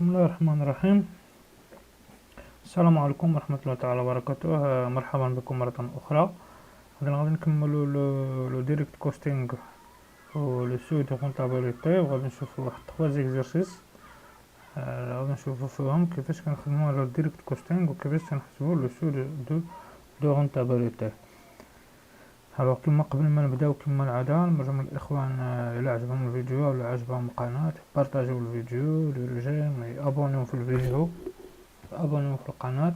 بسم الله الرحمن الرحيم. السلام عليكم ورحمة الله تعالى وبركاته. مرحبا بكم مرة أخرى. غادي نكملو لو ديريكت كوستينغ و لو سو دو رونتابيليتي، وغادي نشوفو واحد 3 زيكزارسيس غادي نشوفو فيهم كيفاش كنخدمو على الديريكت كوستينغ وكيفاش كنحسبو لو سو دو رونتابيليتي. الوغ كما قبل ما نبداو كما العادة نرجو من الإخوان إلا عجبهم الفيديو ولا عجبهم القناة بارطاجيو الفيديو، ديرو جيم، ابونيو في الفيديو، ابونيو في القناة،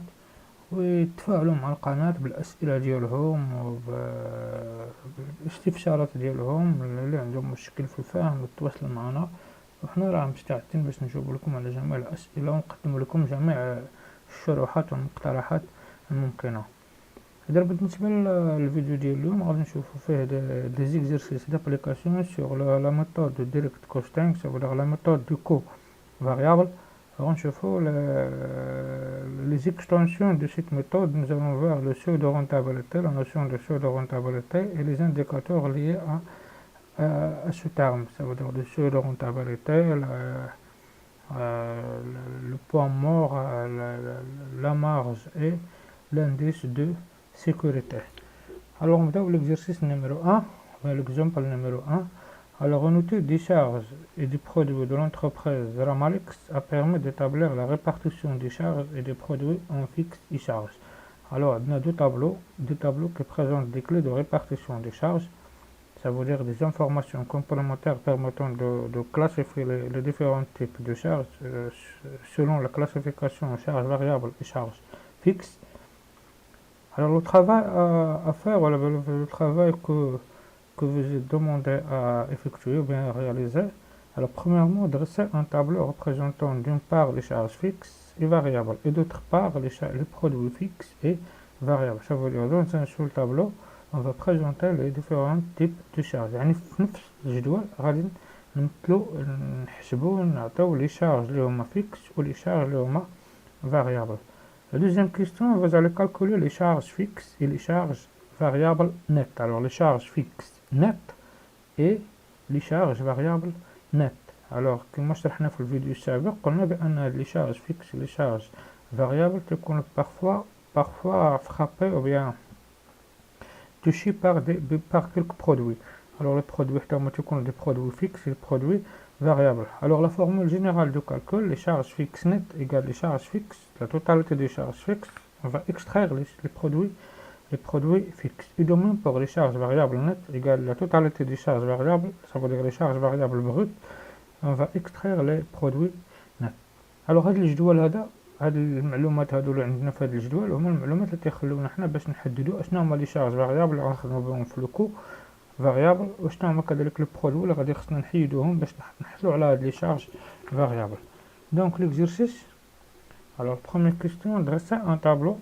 ويتفاعلوا مع القناة بالأسئلة ديالهم وبالاستفسارات ديالهم اللي عندهم مشكل في الفهم يتواصلوا معنا، وحنا راه مستعدين باش نجاوب لكم على جميع الأسئلة ونقدم لكم جميع الشروحات والمقترحات الممكنة. إذا بالنسبة للفيديو ديال اليوم غادي نشوفو فيه دي زيكزارسيس دابليكاسيون سور لا ميثود دو ديريكت كوستينغ، سافودير لا ميثود دو كو فاريابل. غنشوفو les extensions de cette méthode. Nous allons voir le seuil de rentabilité, la notion de seuil de rentabilité et les indicateurs liés à ce terme. Ça veut dire le seuil de rentabilité, le point mort, la marge et l'indice de sécurité. Alors, on va voir l'exercice numéro 1, l'exemple numéro 1. Alors, on note des charges et des produits de l'entreprise Ramalix a permis d'établir la répartition des charges et des produits en fixe et charges. Alors, on a deux tableaux qui présentent des clés de répartition des charges. Ça veut dire des informations complémentaires permettant de classifier les différents types de charges selon la classification charges variables et charges fixes. Alors, le travail à faire, voilà, le travail que vous êtes demandé à effectuer ou bien à réaliser. Alors, premièrement, dresser un tableau représentant d'une part les charges fixes et variables et d'autre part les produits fixes et variables. Ça veut dire dans un seul tableau, on va présenter les différents types de charges. يعني في نفس الجدول غادي نمثلو نحسبو نعطيو les charges اللي هما fixes ou les charges اللي هما variables. La deuxième question, vous allez calculer les charges fixes et les charges variables nettes. Alors, les charges fixes nettes et les charges variables nettes. Alors, كما شرحنا في الفيديو السابق قلنا بأن les charges fixes et les charges variables تكون parfois frappées ou bien touchées par quelques produits. Alors, les produits تكونوا des produits fixes et des produits variables. Alors, la formule générale de calcul, les charges fixes nettes égale les charges fixes, la totalité des charges fixes, on va extraire les produits fixes. Et de même pour les charges variables nettes égale la totalité des charges variables, ça veut dire les charges variables brutes, on va extraire les produits nets. Alors هاد الجدول هاد المعلومات هادو اللي عندنا في هاد الجدول هما المعلومات اللي تيخلونا حنا باش نحددوا اشنا هما لي شارج فاريابل اللي غنخدموا بهم في لوكو فاريابل، وشنا هما كذلك لي برودوي اللي غادي خصنا نحيدوهم باش نحصلوا على هاد لي شارج فاريابل. Donc l'exercice, alors première question, dresser un tableau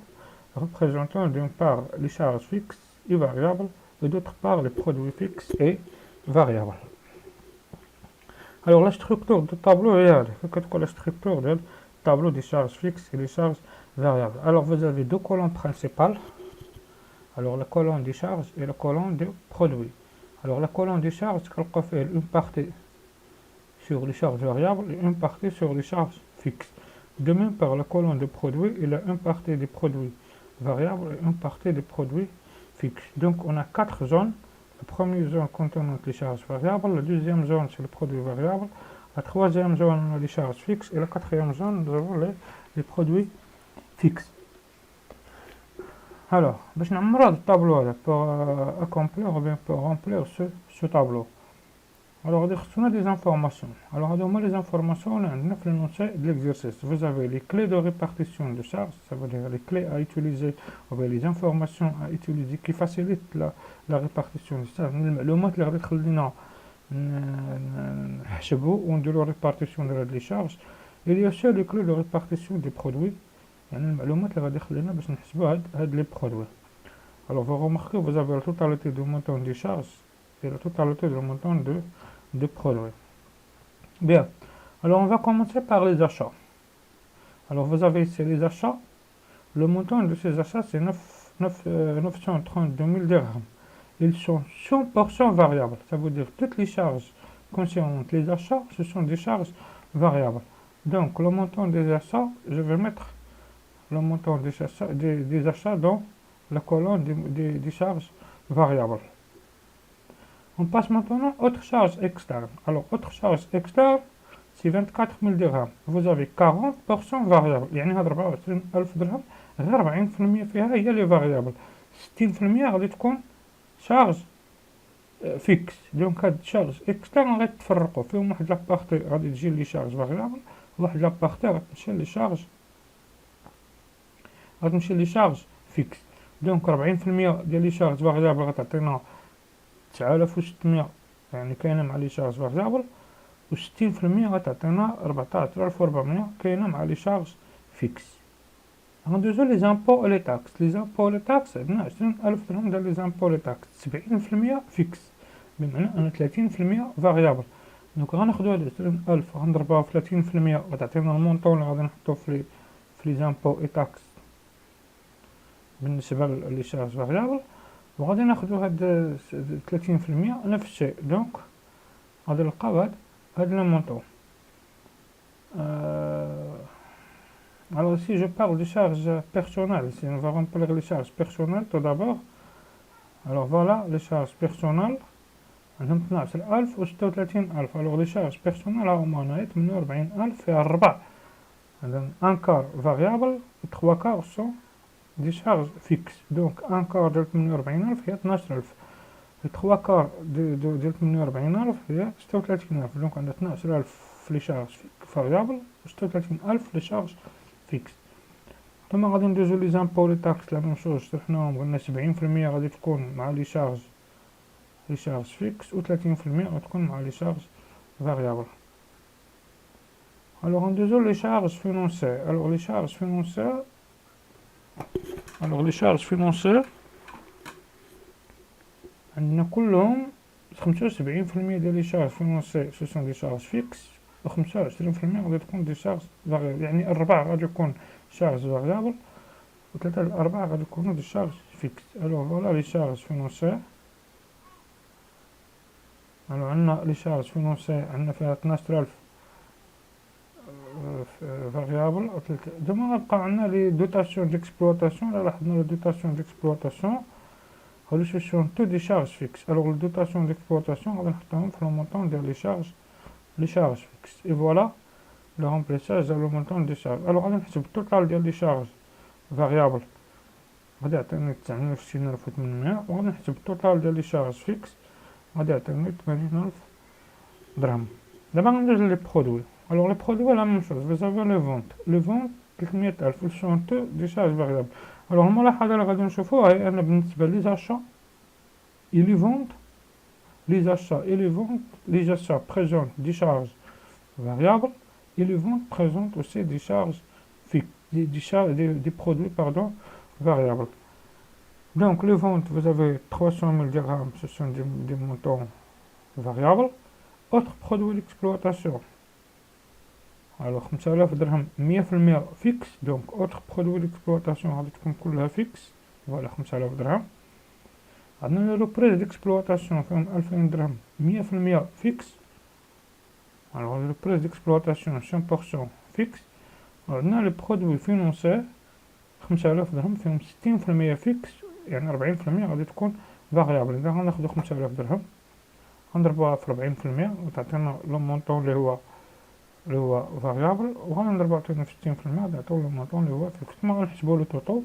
représentant d'une part les charges fixes et variables et d'autre part les produits fixes et variables. Alors la structure du tableau est la structure du tableau des charges fixes et des charges variables. Alors vous avez deux colonnes principales, alors la colonne des charges et la colonne des produits. Alors la colonne des charges elle fait une partie sur les charges variables et une partie sur les charges fixes. De même par la colonne des produits, il y a une partie des produits variables et une partie des produits fixes. Donc on a quatre zones. La première zone contenant les charges variables, la deuxième zone c'est les produits variables, la troisième zone on a les charges fixes et la quatrième zone nous avons les produits fixes. Alors, باش نعمرو هاد الطابلو هذا pour accomplir ou bien pour remplir ce tableau. Alors غادي خصنا des informations. Alors هادو هما les informations اللي عندنا في l'énoncé de l'exercice. Vous avez les clés de répartition de charges, ça veut dire les clés à utiliser ou bien les informations à utiliser qui facilitent la répartition des charges. المعلومات اللي غادي تخلينا نحسبوا ونديروا répartition ديال هاد لي charges. Il y a aussi les clés de répartition des produits. يعني المعلومات اللي غادي يخلينا باش نحسبوا هاد لي برودوي. Alors vous remarquez vous avez la totalité du montant des charges et la totalité du montant de produits. Bien, alors on va commencer par les achats. Alors vous avez ici les achats. Le montant de ces achats c'est 932 000 dirhams. Ils sont 100% variables. Ça veut dire toutes les charges concernant les achats, ce sont des charges variables. Donc, le montant des achats, je vais mettre le montant des achats dans la colonne des charges variables. On passe maintenant aux autres charges externes. Alors, autres charges externes, c'est 24 000 dirhams. Vous avez 40% variable. يعني هاد 24,000 درهم غير 40% فيها هي لي فاريابل. 60% غادي تكون شارج فيكس. دونك هاد شارج اكسترن غيتفرقوا فيهم واحد لابارتي غادي تجي لي شارج فاريابل، واحد لابارتي غتمشي لي شارج فيكس. دونك 40% ديال لي شارج فاريابل غتعطينا 9600 يعني كاينه مع لي شارج فاريابل، و 60% غتعطينا 14400 كاينه مع لي شارج فيكس. غندوزو لي زامبو و لي تاكس. لي زامبو و لي تاكس عندنا 20000 درهم ديال لي زامبو و لي تاكس، 70% فيكس بمعنى ان 30% فاريابل. دونك غناخدو هاد 20000 غنضربوها في 30% غتعطينا المونطون اللي غادي نحطو في لي زامبو و تاكس بالنسبه لي شارج فاريابل، وغادي ناخدو هاد 30% نفس الشيء. دونك غادي نلقاو هاد لو مونطون. Alors si je parle des charges personnelles, si on va remplir les charges personnelles tout d'abord, alors voilà les charges personnelles عندهم 12000 و 36000. alors les charges personnelles هما هنايا 48000 فيها الربع عندهم ان كار فاريابل و 3 كار سون دي شارج فيكس. دونك ان كار ديال 48000 هي 12000، 3 كار ديال 48000 هي 36000. دونك عندنا 12000 في لي شارج فاريابل و 36000 لي شارج فيكس. ثم غادي ندوزو لي زامبو لي تاكس لا ميم شوز شرحناهم، قلنا 70% غادي تكون مع لي شارج فيكس و 30% غتكون مع لي شارج فاريابل. الوغ ندوزو لي شارج فينونسيير. الوغ لي شارج فينونسيير عندنا كلهم 75% ديال لي شارج فينونسيير سو سون دي شارج فيكس و 25% غادي تكون دي شارج فاريابل. يعني الربع غادي يكون شارج فاريابل و 3 الأربعة غادي يكونوا دي شارج فيكس. الوغ فوالا لي شارج فينونسيير. الوغ عندنا لي شارج فينونسيير عندنا فيها 12000 فاريابل و 3. دوما غتبقى عندنا لي دوتاسيون ديكسبلوطاسيون. الا لاحظنا لي دوتاسيون ديكسبلوطاسيون هادو سو سون تو دي شارج فيكس. الوغ لي دوتاسيون ديكسبلوطاسيون غادي نحطوهم في لو مونطون ديال لي شارج فيكس. اي فوالا لو رومبليساج ديال لو مونطون دي شارج. الوغ غادي نحسب التوتال ديال لي شارج فاريابل غادي يعطيني 966800، وغادي نحسب التوتال ديال لي شارج فيكس غادي يعطيني 80000 درهم. دابا غندوز لي برودوي. الوغ لي برودوي لا ميم شوز، vous avez لي فونت 300000 و سون تو دي شارج فاريابل. الوغ الملاحظه اللي غادي نشوفوها هي ان بالنسبه لي زاشا اي لي فونت les achats présentent des charges variables et les ventes présentent aussi des charges fixes, des produits variables. Donc les ventes, vous avez 300 000 dirhams, ce sont des montants variables. Autres produits d'exploitation. Alors 5000 dirhams 100% fixe, donc autres produits d'exploitation غادي تكون كلها fixe. Voilà 5000 درهم. عندنا لو بريز ديكسبلوطاسيون فيهم 2000 درهم 100% فيكس. الوغ لو بريز ديكسبلوطاسيون 100% فيكس. وعندنا لي برودوي فينونسيير 5000 درهم فيهم 60% فيكس، يعني 40% غادي تكون فاريابل. اذا غناخدو 5000 درهم غنضربوها في 40% وتعطينا لو مونطون اللي هو فاريابل، وغنضربو عطينا في 60% غادي يعطيو لو مونطون اللي هو فيكس. ثم غنحسبو لو توتال.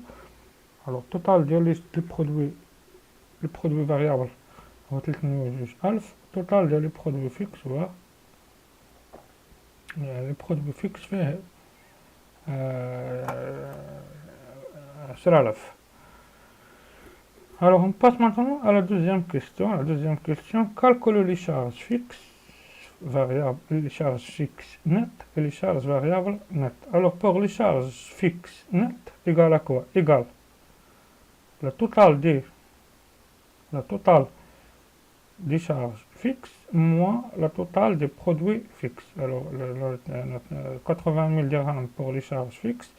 الوغ التوتال ديال لي برودوي فاريابل هو 32000. التوتال ديال لي برودوي فيكس هو لي برودوي فيكس فيه 10000. Alors on passe maintenant à la deuxième question. La deuxième question, calculer les charges fixes variables, les charges fixes nettes et les charges variables nettes. Alors pour les charges fixes nettes égale à quoi? Égale la totale des charges fixes moins la totale des produits fixes. Alors 80 000 dirhams pour les charges fixes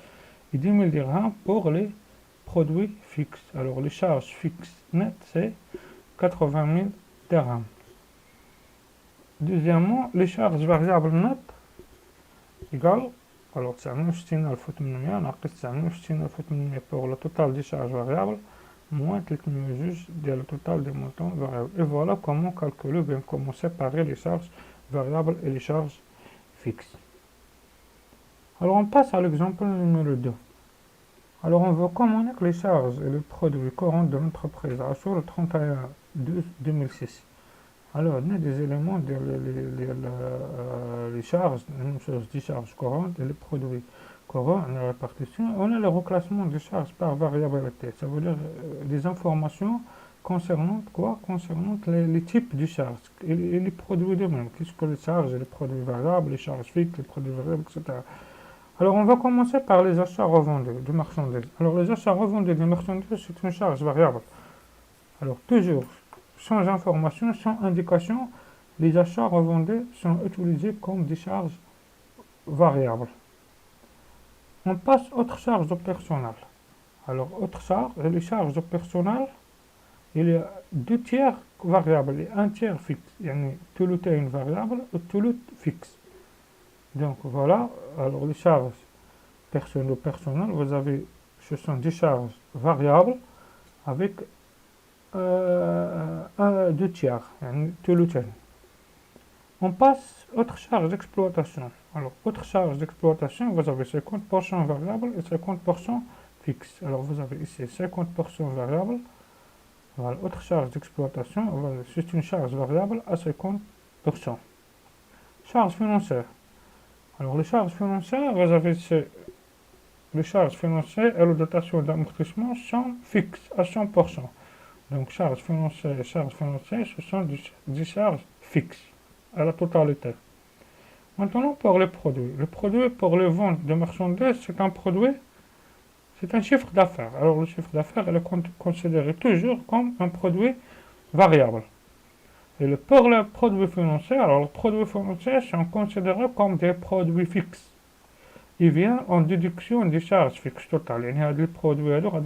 et 10 000 dirhams pour les produits fixes. Alors les charges fixes nettes c'est 80 000 dirhams. Deuxièmement, les charges variables nettes égal, alors 69,800 ناقص 69,800 pour le total des charges variables moins 300 juges le total des montants variables. Et voilà comment calculer ou bien comment séparer les charges variables et les charges fixes. Alors on passe à l'exemple numéro 2. Alors on veut communiquer les charges et les produits courants de l'entreprise sur le 31/12/2006. Alors on a des éléments les charges, la même chose des charges courantes et les produits courants, la répartition. On a le reclassement des charges par variabilité, ça veut dire des informations concernant quoi? Concernant les types de charges et les produits d'eux-mêmes. Qu'est-ce que les charges et les produits variables, les charges fixes, les produits variables, etc. Alors, on va commencer par les achats revendus de marchandises. Alors, les achats revendus de marchandises, c'est une charge variable. Alors, toujours, sans information, sans indication, les achats revendus sont utilisés comme des charges variables. On passe autre charge de personnel. Alors, autre charge, les charges de personnel, il y a 2/3 variables et 1/3 fixe. Yani, tout est une variable et tout fixe. Donc voilà, alors les charges personnelles, vous avez, ce sont des charges variables avec 2/3, tout le temps. On passe autre charge d'exploitation. Alors, autre charge d'exploitation, vous avez 50% variable et 50% fixe. Alors, vous avez ici 50% variable. Voilà, autre charge d'exploitation, voilà, c'est une charge variable à 50%. Charge financière. Alors, les charges financières, vous avez les charges financières et les dotations d'amortissement sont fixes à 100%. Donc, charges financières et charges financières, ce sont des charges fixes à la totalité. Maintenant, pour les produits. Le produit pour les ventes de marchandises, c'est un produit, c'est un chiffre d'affaires. Alors, le chiffre d'affaires, il est considéré toujours comme un produit variable. Et pour les produits financiers, alors les produits financiers sont considérés comme des produits fixes. Ils viennent en déduction des charges fixes totales. Il y a des produits alors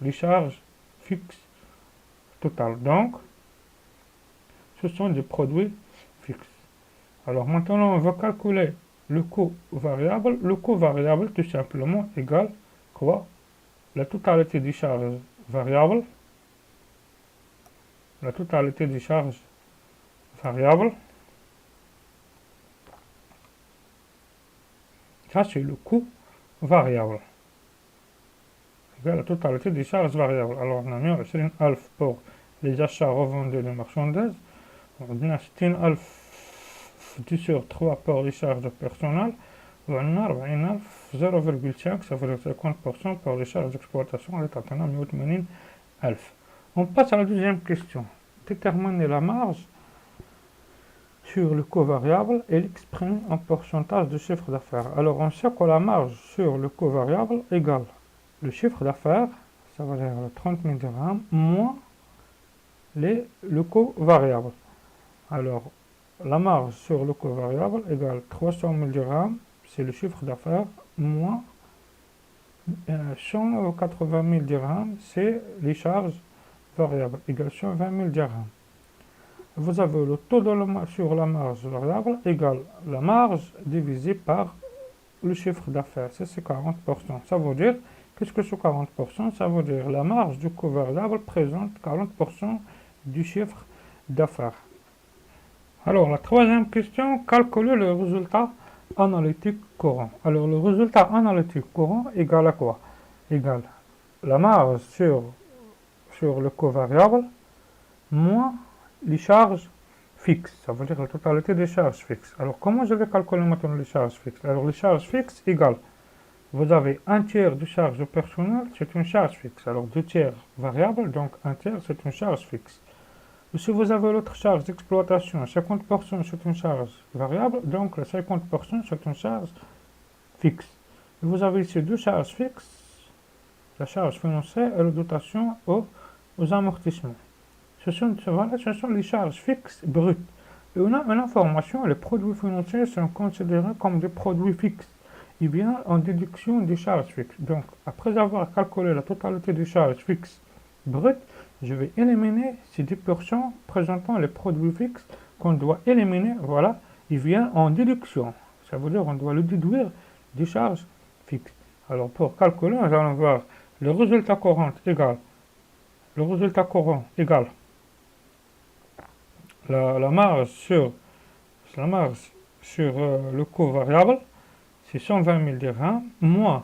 les charges fixes totales. Donc, ce sont des produits fixes. Alors maintenant, on va calculer le coût variable. Le coût variable, tout simplement, égale quoi? La totalité des charges variables. La totalité des charges variables. Ça, c'est le coût variable. Égale la totalité des charges variables. Alors, on a mis 20,000 pour les achats revendus de marchandises. On a 60,000 sur 3 pour les charges de personnel. On a 40,000 0,5, ça veut dire 50% pour les charges d'exploitation. On passe à la deuxième question. Déterminer la marge sur le coût variable et l'exprimer en pourcentage de chiffre d'affaires. Alors, on sait que la marge sur le coût variable égale le chiffre d'affaires, ça veut dire 30 000 dirhams, moins le coût variable. Alors, la marge sur le coût variable égale 300 000 dirhams, c'est le chiffre d'affaires, moins 180 000 dirhams, c'est les charges variables, égale 120 000 dirhams. Vous avez le taux sur la marge variable égale la marge divisée par le chiffre d'affaires, c'est 40%. Ça veut dire, qu'est-ce que c'est 40%? Ça veut dire la marge du coût variable présente 40% du chiffre d'affaires. Alors, la troisième question, calculer le résultat analytique courant. Alors, le résultat analytique courant égale à quoi? Égale la marge sur le coût variable moins les charges fixes. Ça veut dire la totalité des charges fixes. Alors, comment je vais calculer maintenant les charges fixes? Alors, les charges fixes égale, vous avez 1/3 de charge de personnel, c'est une charge fixe. Alors, 2/3 variable, donc 1/3, c'est une charge fixe. Et si vous avez l'autre charge d'exploitation, 50% c'est une charge variable, donc le 50% c'est une charge fixe. Et vous avez ici deux charges fixes, la charge financière et la dotation aux amortissements. Ce sont les charges fixes brutes. Et on a une information, les produits financiers sont considérés comme des produits fixes. Ils viennent en déduction des charges fixes. Donc, après avoir calculé la totalité des charges fixes brutes, je vais éliminer ces 10% présentant les produits fixes qu'on doit éliminer, voilà. il vient en déduction. Ça veut dire qu'on doit le déduire des charges fixes. Alors pour calculer, nous allons voir le résultat courant égale la marge sur le coût variable, c'est 120 000 dirhams, moins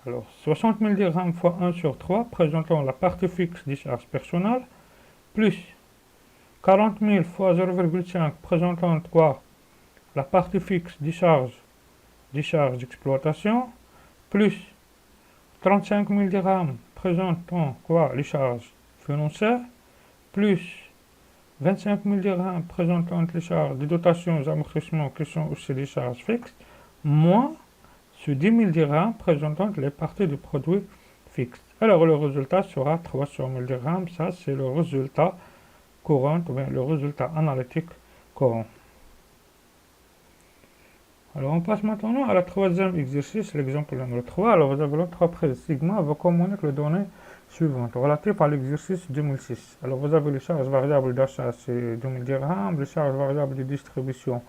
alors 60 000 dirhams fois 1 sur 3, présentant la partie fixe des charges personnelles, plus 40 000 fois 0,5, présentant quoi? La partie fixe des charges d'exploitation, plus 35 000 dirhams, présentant quoi? Les charges financières, plus 25 000 dirhams, présentant les charges de dotation aux amortissements qui sont aussi des charges fixes, moins ce 10 000 dirhams présentant les parties du produit fixe. Alors le résultat sera 300 000 dirhams, ça c'est le résultat courant, ou bien le résultat analytique courant. Alors on passe maintenant à la troisième exercice, l'exemple numéro 3. Alors vous avez l'entreprise Sigma va communiquer les données suivantes relatives à l'exercice 2006. Alors vous avez les charges variables d'achat, c'est 2000 dirhams, les charges variables de distribution.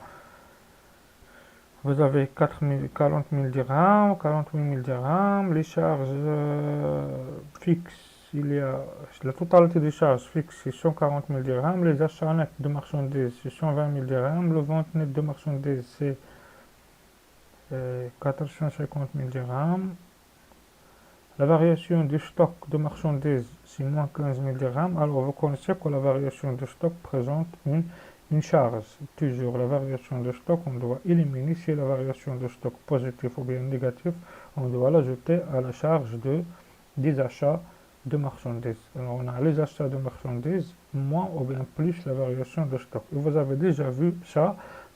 Vous avez 40 000 dirhams, 48 000 dirhams, les charges fixes, la totalité des charges fixes, c'est 140 000 dirhams, les achats nets de marchandises, c'est 120 000 dirhams, le vente net de marchandises, c'est 450 000 dirhams. La variation du stock de marchandises, c'est moins 15 000 dirhams. Alors, vous connaissez que la variation de stock présente une charge. Toujours la variation de stock, on doit éliminer. Si la variation de stock positive ou bien négative, on doit l'ajouter à la charge des achats de marchandises. Alors, on a les achats de marchandises, moins ou bien plus la variation de stock. Et vous avez déjà vu ça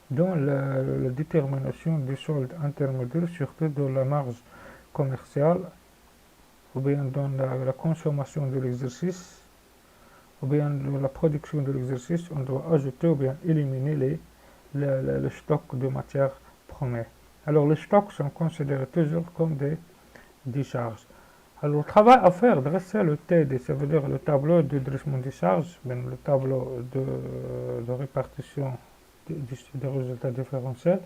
dans la détermination du solde intermédiaire, surtout de la marge commerciale, ou bien dans la consommation de l'exercice, ou bien dans la production de l'exercice, on doit ajouter ou bien éliminer le stock de matières premières. Alors les stocks sont considérés toujours comme des charges. Alors le travail à faire, dresser le TD, ça veut dire le tableau de dressement des charges, bien le tableau de répartition des résultats différentiels,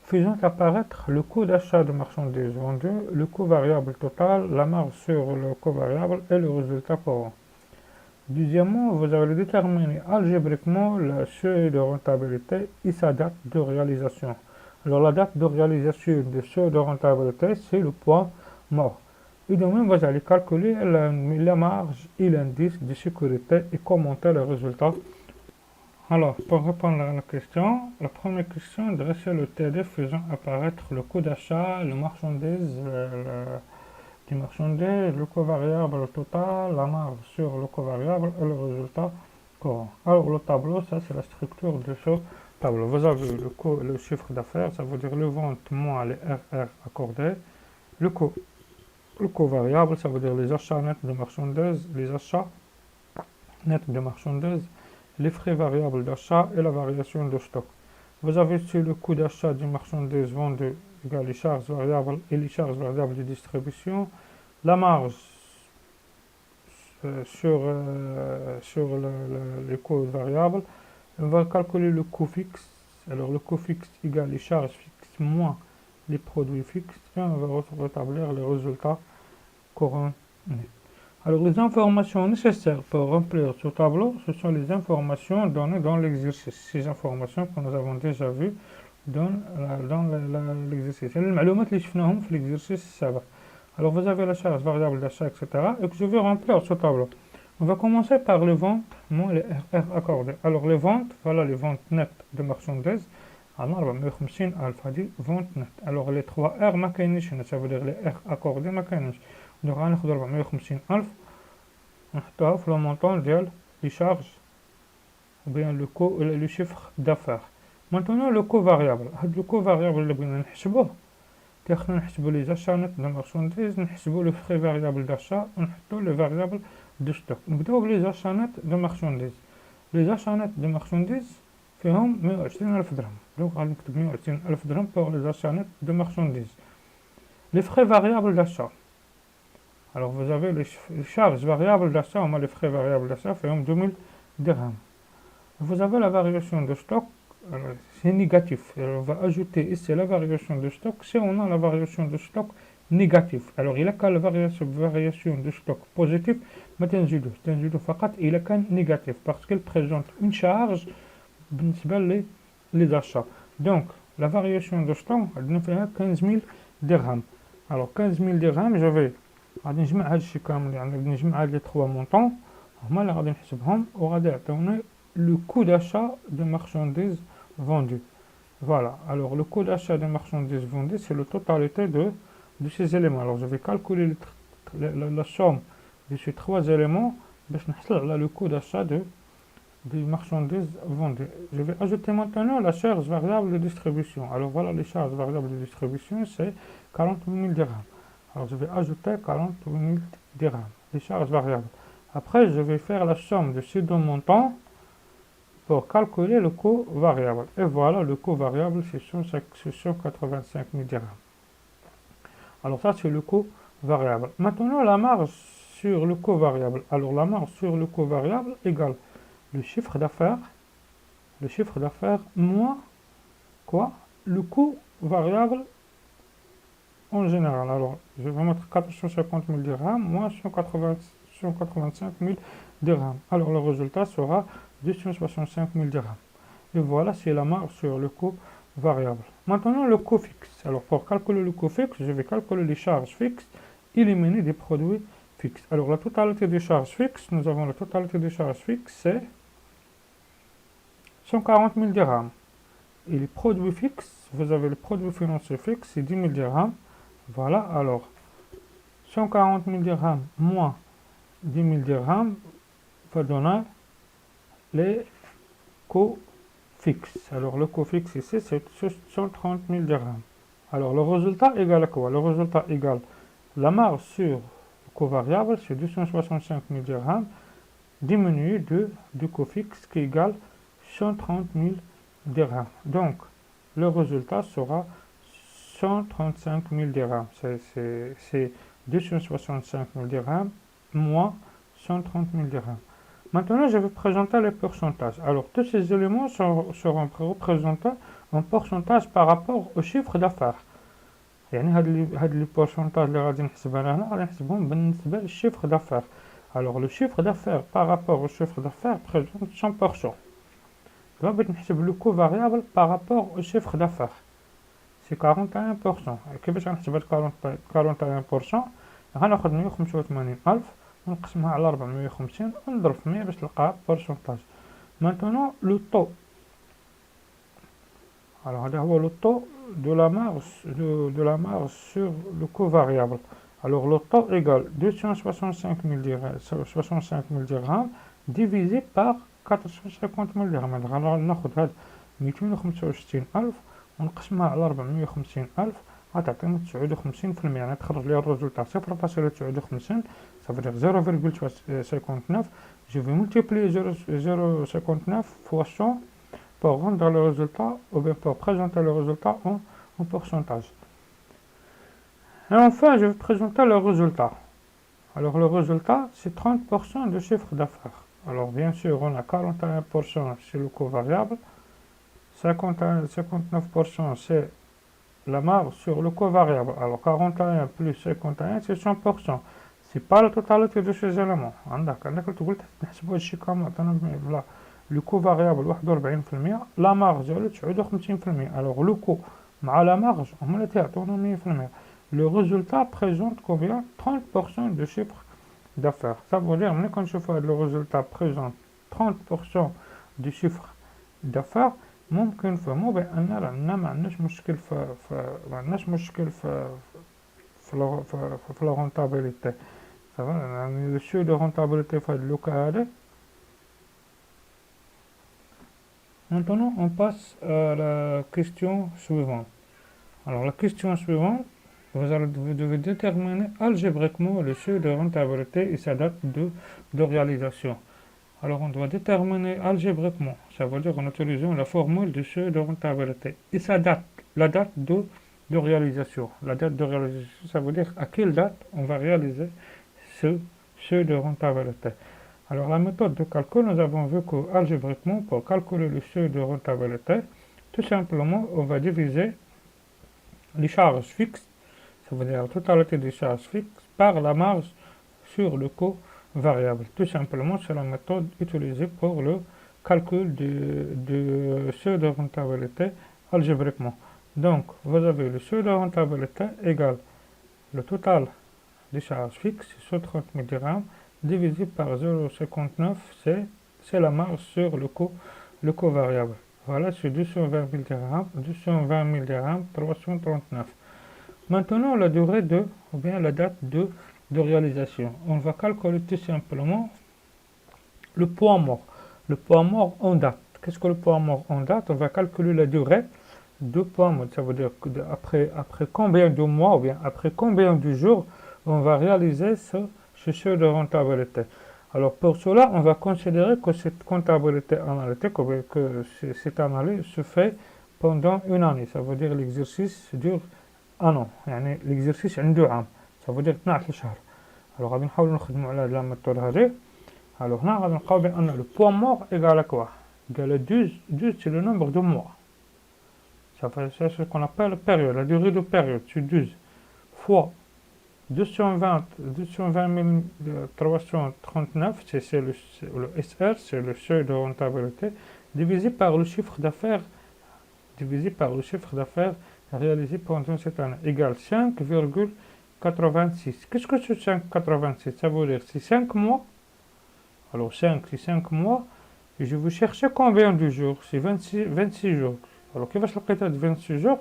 faisant apparaître le coût d'achat de marchandises vendues, le coût variable total, la marge sur le coût variable et le résultat courant. Deuxièmement, vous allez déterminer algébriquement le seuil de rentabilité et sa date de réalisation. Alors la date de réalisation du seuil de rentabilité, c'est le point mort. Et de même, vous allez calculer la marge et l'indice de sécurité et commenter le résultat. Alors, pour répondre à la question, la première question, dresser le TD faisant apparaître le coût d'achat, le marchandise, le coût variable total, la marge sur le coût variable et le résultat courant. Alors, le tableau, ça c'est la structure de ce tableau. Vous avez le chiffre d'affaires, ça veut dire le vente moins les RR accordés, le coût variable, ça veut dire les achats nets de marchandises, les achats nets de marchandises, les frais variables d'achat et la variation de stock. Vous avez ici le coût d'achat des marchandises vendues égale les charges variables et les charges variables de distribution, la marge sur les coûts variables. On va calculer le coût fixe. Alors le coût fixe égale les charges fixes moins les produits fixes et on va rétablir les résultats courants nets. Alors, les informations nécessaires pour remplir ce tableau, ce sont les informations données dans l'exercice. Ces informations que nous avons déjà vues dans l'exercice. Les معلومات اللي شفناهم في l'exercice السابق. Alors, vous avez la charge variable d'achat, etc. et que je vais remplir ce tableau. On va commencer par les ventes moins les RR accordés. Alors, les ventes, voilà les ventes nettes de marchandises. Alors, 450 ألف هذه vente nette. Alors, les 3 R ما كاينينش هنا, ça veut dire les R accordés ما كاينينش. Donc, غناخدو 450 ألف نحطوها في لو مونطون ديال لي شارج ou bien le chiffre d'affaires. Maintenant le coût variable. هاد le coût variable اللي بغينا نحسبوه خصنا نحسبو لي زاشا نت دو مارشانديز, نحسبو لو فري فاريابل داشا ونحطو لو فاريابل دو ستوك. نبداو بلي زاشا نت دو مارشانديز. لي زاشا نت دو مارشانديز فيهم 120 ألف درهم. دونك غادي نكتب 120 ألف درهم بوغ لي زاشا نت دو مارشانديز. لي فري فاريابل داشا. Alors vous avez les charges variables d'achat, les frais variables d'achat, fait 2000 dirhams. Vous avez la variation de stock, c'est négatif. Alors, on va ajouter ici la variation de stock si on a la variation de stock négative. Alors, il a qu'à la variation de stock positive, mais تنزيدو فقط إذا كان négatif parce qu'elle présente une charge بالنسبة les achats. Donc, la variation de stock, elle fait 15 000 dirhams. Alors, 15 000 dirhams, je vais غادي نجمع هاد الشيء كامل، يعني غادي نجمع هاد لي 3 مونطون هما اللي غادي نحسبهم وغادي يعطيوني le coût d'achat de marchandises vendues. Voilà, alors le coût d'achat des marchandises vendues, c'est la totalité de ces éléments. Alors je vais calculer la somme de ces 3 éléments باش نحصل على le coût d'achat des marchandises vendues. Je vais ajouter maintenant la charge variable de distribution. Alors voilà, les charges variables de distribution, c'est 48 000 dirhams. Alors je vais ajouter 48 000 dirhams, les charges variables. Après, je vais faire la somme de ces 2 montants pour calculer le coût variable. Et voilà, le coût variable, c'est 185 000 dirhams. Alors ça, c'est le coût variable. Maintenant, la marge sur le coût variable. Alors la marge sur le coût variable égale le chiffre d'affaires moins quoi? Le coût variable en général. Alors, je vais mettre 450 000 dirhams moins 185 000 dirhams. Alors, le résultat sera 265 000 dirhams. Et voilà, c'est la marge sur le coût variable. Maintenant, le coût fixe. Alors, pour calculer le coût fixe, je vais calculer les charges fixes, éliminer des produits fixes. Alors, la totalité des charges fixes, nous avons la totalité des charges fixes, c'est 140 000 dirhams. Et les produits fixes, vous avez le produit financier fixe, c'est 10 000 dirhams. Voilà, alors 140 000 dirhams moins 10 000 dirhams va donner les coûts fixes. Alors le coût fixe ici, c'est 130 000 dirhams. Alors le résultat égale à quoi? Le résultat égale la marge sur le coût variable, c'est 265 000 dirhams, diminué du coût fixe qui égale 130 000 dirhams. Donc le résultat sera 135 000 dirhams. C'est 265 000 dirhams moins 130 000 dirhams. Maintenant, je vais présenter les pourcentages. Alors, tous ces éléments seront représentés en pourcentage par rapport au chiffre d'affaires. يعني هاد لي pourcentages اللي غادي نحسبها هنا غادي نحسبهم بالنسبة للchiffre d'affaires. Alors, le chiffre d'affaires par rapport au chiffre d'affaires présente 100%. Là, بغيت نحسب le coût variable par rapport au chiffre d'affaires. C'est 41%. كيفاش غنحسب هاد 41%؟ غناخد 185,000 ونقسمها على 450 ونضرب في 100 باش تلقى pourcentage. Maintenant, le taux. Alors, هذا هو le taux de la marge sur le coût variable. Alors, le taux égale 265 000 dirhams divisé par 450 000 dirhams. Alors, ناخد هاد 265,000 ونقسمها على 450,000 غتعطينا 59%. يعني تخرج لي الريزولتا 0.59. Ça veut dire 0,59. Je vais multiplier 0,59 fois 100 pour rendre le résultat, ou bien pour présenter le résultat en pourcentage. Et enfin, je vais présenter le résultat. Alors le résultat, c'est 30% de chiffre d'affaires. Alors bien sûr, on a 41% sur le coût variable, 59% c'est la marge sur le coût variable. Alors 41 plus 51, c'est 100%. C'est pas la totalité de ces éléments. عندك تقول نحسبوا هادشي كامل عطانا le coût variable 41%, la marge ديالو 59%. Alors le coût مع la marge هما اللي تيعطونا 100%. Le résultat présente combien? 30% de chiffre d'affaires. Ça veut dire ملي كنشوفوا le résultat présente 30% du chiffre d'affaires ممكن نفهموا بأن عندنا ما عندناش مشكل في la rentabilité. Ça va, يعني le seuil de rentabilité في هاد اللوكا هذا. Maintenant, on passe à la question suivante. Alors, la question suivante, vous devez déterminer algébriquement le seuil de rentabilité et sa date de réalisation. Alors, on doit déterminer algébriquement, ça veut dire en utilisant la formule du seuil de rentabilité et sa date, la date de réalisation. La date de réalisation, ça veut dire à quelle date on va réaliser ce seuil de rentabilité. Alors la méthode de calcul, nous avons vu que algébriquement, pour calculer le seuil de rentabilité, tout simplement, on va diviser les charges fixes, ça veut dire la totalité des charges fixes, par la marge sur le coût variable. Tout simplement, c'est la méthode utilisée pour le calcul du seuil de rentabilité algébriquement. Donc, vous avez le seuil de rentabilité égal le total des charges fixes, 130 000 dirhams, divisé par 0,59, c'est la marge sur le coût variable. Voilà, c'est 220 000 dirhams, 220 000 dirhams, 339. Maintenant, la durée ou bien la date de réalisation. On va calculer tout simplement le poids mort. Le poids mort en date. Qu'est-ce que le poids mort en date? On va calculer la durée de poids mort. Ça veut dire que après combien de mois ou bien après combien de jours on va réaliser ce seuil de rentabilité. Alors pour cela, on va considérer que cette comptabilité analytique, ou bien que cette analyse se fait pendant une année. Ça veut dire l'exercice dure un an. يعني l'exercice عنده عام. Ça veut dire 12 شهر. Alors غادي نحاولوا نخدموا على la méthode هذه. Alors هنا غادي نلقاو بأن le poids mort égale à quoi? Égale à 12. 12 c'est le nombre de mois. C'est ce qu'on appelle période, la durée de période, c'est 12 fois 220 339, c'est le SR, c'est le seuil de rentabilité, divisé par le chiffre d'affaires, réalisé pendant cette année, égale 5,86. Qu'est-ce que c'est 5,86? Ça veut dire c'est 5 mois. Alors 5, c'est 5 mois. Et je vais chercher combien de jours? C'est 26 jours. Alors كيفاش لقيت هاد 26 جور؟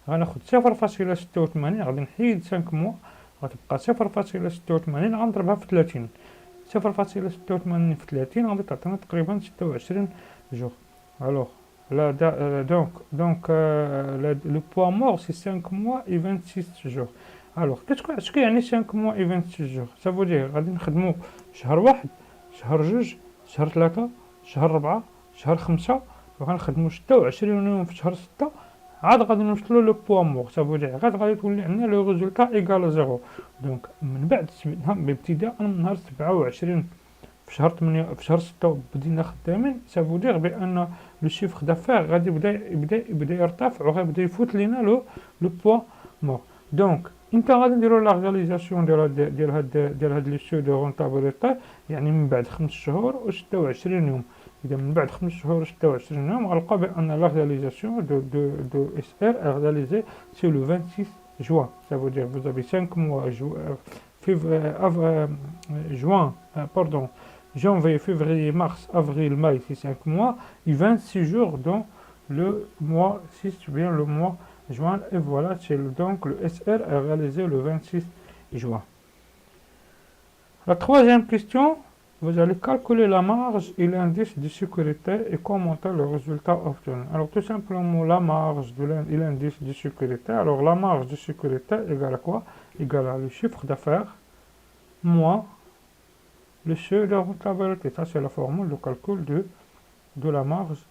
غناخد 0.86 غادي نحيد 5 موا غتبقى 0.86 غنضربها في 30. 0.86 في 30 غادي تعطينا تقريبا 26 جور. Alors le poids mort c'est 5 mois et 26 jours. Alors qu'est-ce que يعني 5 mois et 26 jours? Ça veut dire غادي نخدمو شهر واحد، شهر جوج، شهر ثلاثة، شهر ربعة، شهر خمسة، وغنخدمو 26 يوم في شهر 6 عاد غادي نوصلو لو بوا مور. سافو دير عاد غادي تولي عندنا لو ريزولتا ايكال زيرو. دونك من بعد بابتداء من نهار 27 في شهر 8 في شهر 6 بدينا خدامين. سافو دير بان لو شيفر دافير غادي يبدا يرتفع وغيبدا يفوت لينا لو بوا مور. دونك انت غادي نديرو لا رياليزاسيون ديال هاد لي سو دو رونتابيليتي يعني من بعد 5 شهور و 26 يوم. إذا من بعد 5 شهور و 26 يوم غنلقاو بأن لا réalisation de SR est réalisée c'est le 26 juin. Ça veut dire vous avez 5 mois janvier, février, mars, avril, mai, c'est 5 mois et 26 jours dans le mois 6 ou bien le mois juin. Et voilà, donc le SR est réalisé le 26 juin. La troisième question, vous allez calculer la marge et l'indice de sécurité et commenter le résultat obtenu. Alors tout simplement la marge et l'indice de sécurité. Alors la marge de sécurité égale à quoi? Égale à le chiffre d'affaires moins le seuil de rentabilité. Ça c'est la formule de calcul de la marge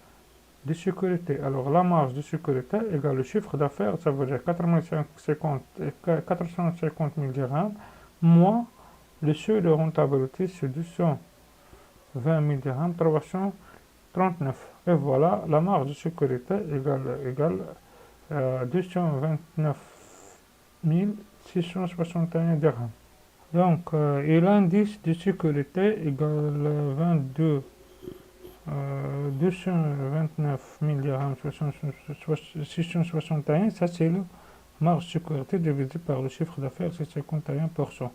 de sécurité. Alors la marge de sécurité égale le chiffre d'affaires, ça veut dire 450 000 dirhams moins le seuil de rentabilité c'est 220 000 dirhams, 339. Et voilà, la marge de sécurité égale 229 661 dirhams. Donc, et l'indice de sécurité égale 229 000 dirhams, 661. Ça, c'est le marge de sécurité divisé par le chiffre d'affaires, c'est 51%.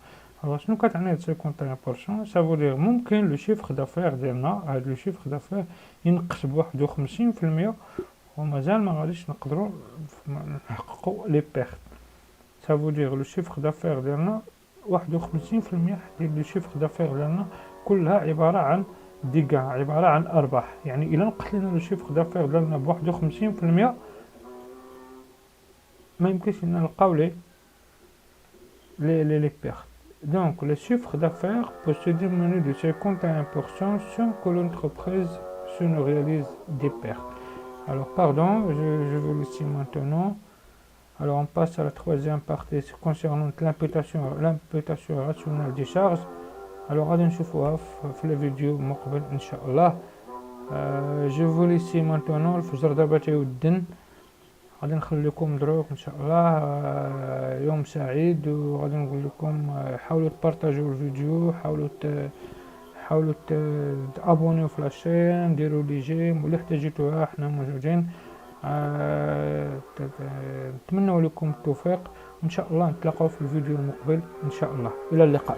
Alors شنو كتعني هاد 51%؟ ça veut dire ممكن لو شيفر دافير ديالنا هاد لو شيفر دافير ينقص ب 51% ومازال ما غاديش نقدروا نحققوا لي بيرت. ça veut dire لو شيفر دافير ديالنا 51% ديال لو شيفر دافير ديالنا كلها عباره عن ديغا، عباره عن ارباح. يعني الا نقص لنا لو شيفر دافير ديالنا ب 51% ما يمكنش لنا نلقاو لي بيرت. Donc, le chiffre d'affaires peut se diminuer de 51% sans que l'entreprise ne réalise des pertes. Alors, pardon, je vais laisser maintenant. Alors, on passe à la troisième partie concernant l'imputation rationnelle des charges. الوغ غادي نشوفوها في الفيديو المقبل ان شاء الله. جو فو ليسي مانتونون، الفجر دابا تيودن، غادي نخليكم دروك ان شاء الله. يوم سعيد، وغادي نقول لكم حاولوا تبارطاجيو الفيديو، حاولوا تابونيو في لاشين، ديروا لي جيم، ولا احتاجيتوها حنا موجودين. نتمنى لكم التوفيق، ان شاء الله نتلاقاو في الفيديو المقبل ان شاء الله. الى اللقاء.